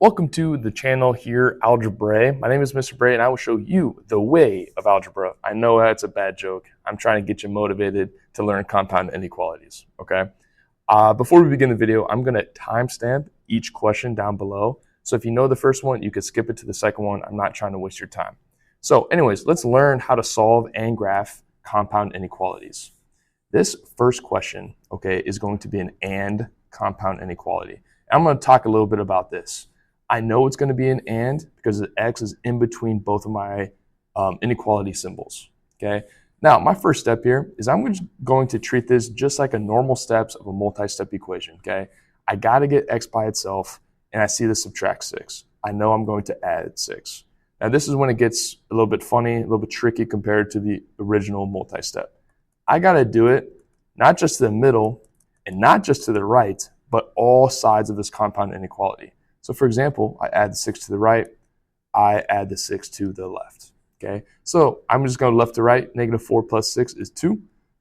Welcome to the channel here, Algebra. My name is Mr. Bray, and I will show you the way of algebra. I know that's a bad joke. I'm trying to get you motivated to learn compound inequalities, okay? Before we begin the video, I'm going to timestamp each question down below. So if you know the first one, you can skip it to the second one. I'm not trying to waste your time. So anyways, let's learn how to solve and graph compound inequalities. This first question, okay, is going to be an and compound inequality. I'm going to talk a little bit about this. I know it's going to be an and because the x is in between both of my inequality symbols, okay? Now, my first step here is I'm going to treat this just like a normal steps of a multi-step equation, okay? I got to get x by itself, and I see this subtract 6. I know I'm going to add 6. Now, this is when it gets a little bit funny, a little bit tricky compared to the original multi-step. I got to do it not just to the middle and not just to the right, but all sides of this compound inequality. So for example, I add the 6 to the right, I add the 6 to the left, okay? So I'm just going left to right. Negative 4 plus 6 is 2,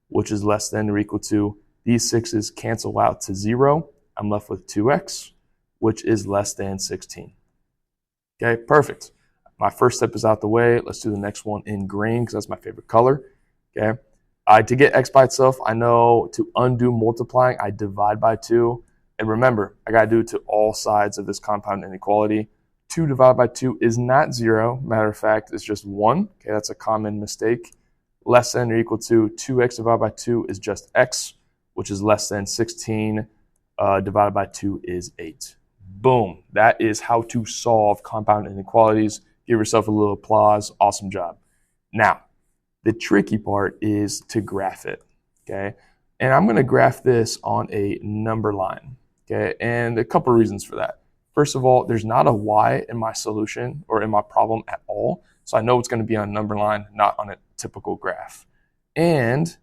which is less than or equal to, these 6's cancel out to 0. I'm left with 2x, which is less than 16. Okay, perfect. My first step is out the way. Let's do the next one in green because that's my favorite color, okay? To get x by itself, I know to undo multiplying, I divide by 2. And remember, I got to do it to all sides of this compound inequality. 2 divided by 2 is not 0. Matter of fact, it's just 1. Okay, that's a common mistake. Less than or equal to 2x divided by 2 is just x, which is less than 16 divided by 2 is 8. Boom. That is how to solve compound inequalities. Give yourself a little applause. Awesome job. Now, the tricky part is to graph it, okay? And I'm going to graph this on a number line, okay? And a couple of reasons for that. First of all, there's not a y in my solution or in my problem at all, so I know it's going to be on a number line, not on a typical graph. And,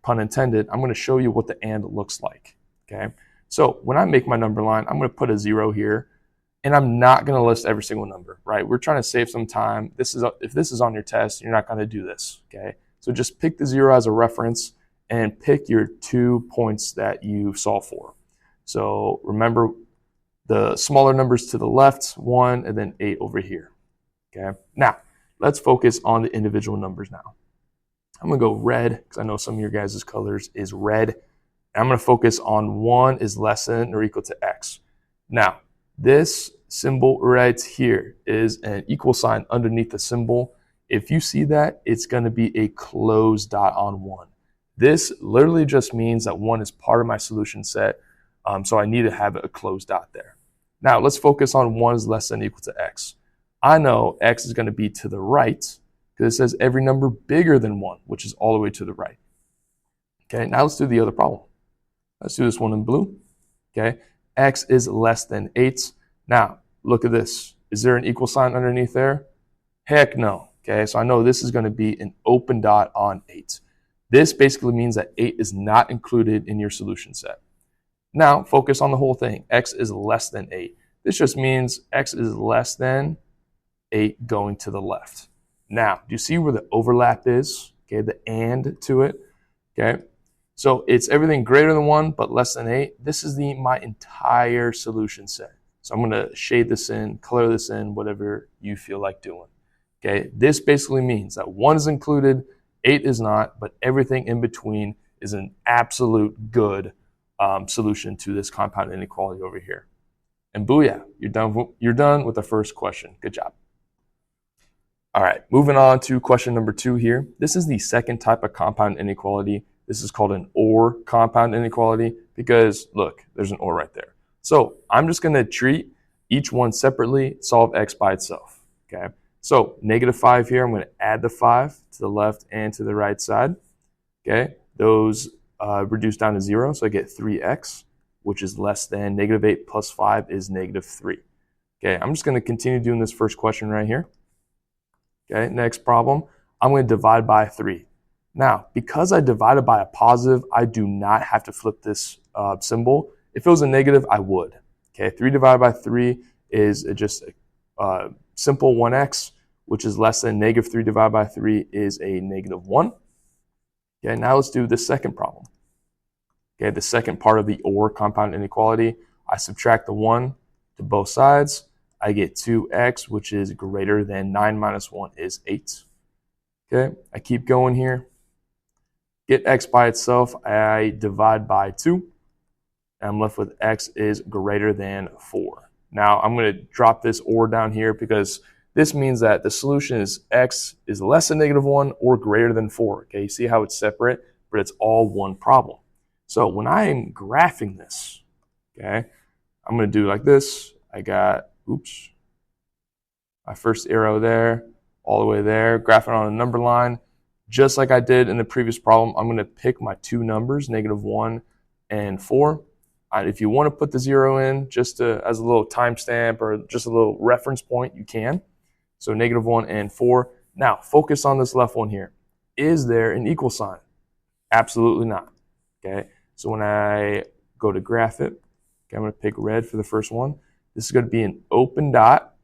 pun intended, I'm going to show you what the and looks like, okay? So when I make my number line, I'm going to put a 0 here, and I'm not going to list every single number, right? We're trying to save some time. If this is on your test, you're not going to do this, okay? So just pick the 0 as a reference and pick your 2 points that you solve for. So remember the smaller numbers to the left, 1, and then 8 over here, okay? Now, let's focus on the individual numbers now. I'm going to go red because I know some of your guys' colors is red. And I'm going to focus on 1 is less than or equal to x. Now, this symbol right here is an equal sign underneath the symbol. If you see that, it's going to be a closed dot on 1. This literally just means that 1 is part of my solution set, so I need to have a closed dot there. Now, let's focus on 1 is less than or equal to x. I know x is going to be to the right because it says every number bigger than 1, which is all the way to the right. Okay, now let's do the other problem. Let's do this one in blue. Okay, x is less than 8. Now, look at this. Is there an equal sign underneath there? Heck no. Okay, so I know this is going to be an open dot on 8. This basically means that 8 is not included in your solution set. Now, focus on the whole thing. X is less than 8. This just means x is less than 8 going to the left. Now, do you see where the overlap is? Okay, the and to it. Okay, so it's everything greater than 1 but less than 8. This is my entire solution set. So I'm going to shade this in, color this in, whatever you feel like doing. Okay, this basically means that 1 is included, 8 is not, but everything in between is an absolute good solution to this compound inequality over here. And booyah, you're done with the first question. Good job. All right, moving on to question number 2 here. This is the second type of compound inequality. This is called an OR compound inequality because, look, there's an OR right there. So I'm just going to treat each one separately, solve x by itself, okay? So negative 5 here, I'm going to add the 5 to the left and to the right side, okay? Those reduce down to 0, so I get 3x, which is less than negative 8 plus 5 is negative 3. Okay, I'm just going to continue doing this first question right here. Okay, next problem, I'm going to divide by 3. Now, because I divided by a positive, I do not have to flip this symbol. If it was a negative, I would. Okay, 3 divided by 3 is just a simple 1x, which is less than negative 3 divided by 3 is a negative 1. Okay, now let's do the second problem. Okay, the second part of the OR compound inequality, I subtract the 1 to both sides. I get 2x, which is greater than 9 minus 1 is 8. Okay, I keep going here. Get x by itself, I divide by 2, and I'm left with x is greater than 4. Now I'm going to drop this or down here because this means that the solution is x is less than -1 or greater than 4. Okay, you see how it's separate, but it's all one problem. So when I am graphing this, okay, I'm going to do like this. I got, oops, my first arrow there, all the way there, graph it on a number line. Just like I did in the previous problem, I'm going to pick my two numbers, -1 and 4. If you want to put the 0 in just as a little timestamp or just a little reference point, you can. So -1 and 4. Now, focus on this left one here. Is there an equal sign? Absolutely not. Okay, so when I go to graph it, okay, I'm going to pick red for the first one. This is going to be an open dot.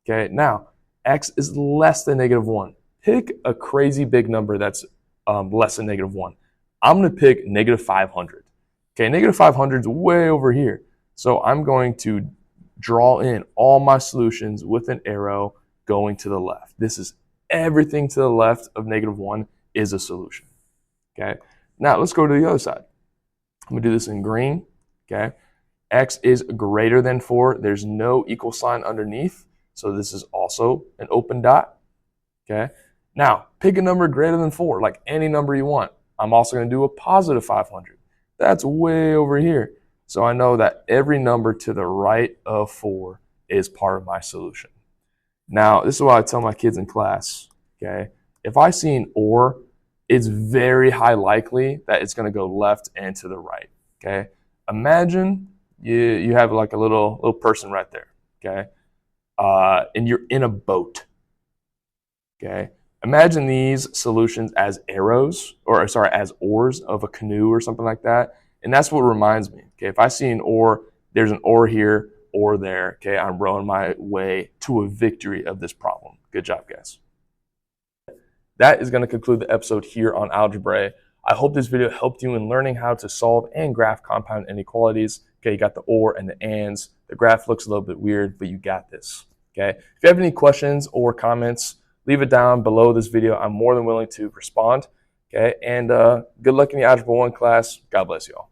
Okay, now, x is less than -1. Pick a crazy big number that's less than -1. I'm going to pick -500. Okay, -500 is way over here. So I'm going to draw in all my solutions with an arrow going to the left. This is everything to the left of -1 is a solution. Okay, now let's go to the other side. I'm going to do this in green. Okay, x is greater than 4. There's no equal sign underneath. So this is also an open dot. Okay, now pick a number greater than 4, like any number you want. I'm also going to do a +500. That's way over here. So I know that every number to the right of 4 is part of my solution. Now, this is what I tell my kids in class. Okay, if I see an or, it's very high likely that it's going to go left and to the right. Okay, imagine you have like a little person right there. Okay, and you're in a boat. Okay, imagine these solutions as arrows, or sorry, as oars of a canoe or something like that. And that's what reminds me. Okay, if I see an oar, there's an oar here or there. Okay, I'm rowing my way to a victory of this problem. Good job, guys. That is going to conclude the episode here on algebra. I hope this video helped you in learning how to solve and graph compound inequalities. Okay, you got the or and the ands. The graph looks a little bit weird, but you got this. Okay, if you have any questions or comments, leave it down below this video. I'm more than willing to respond. Okay, and good luck in the Algebra 1 class. God bless you all.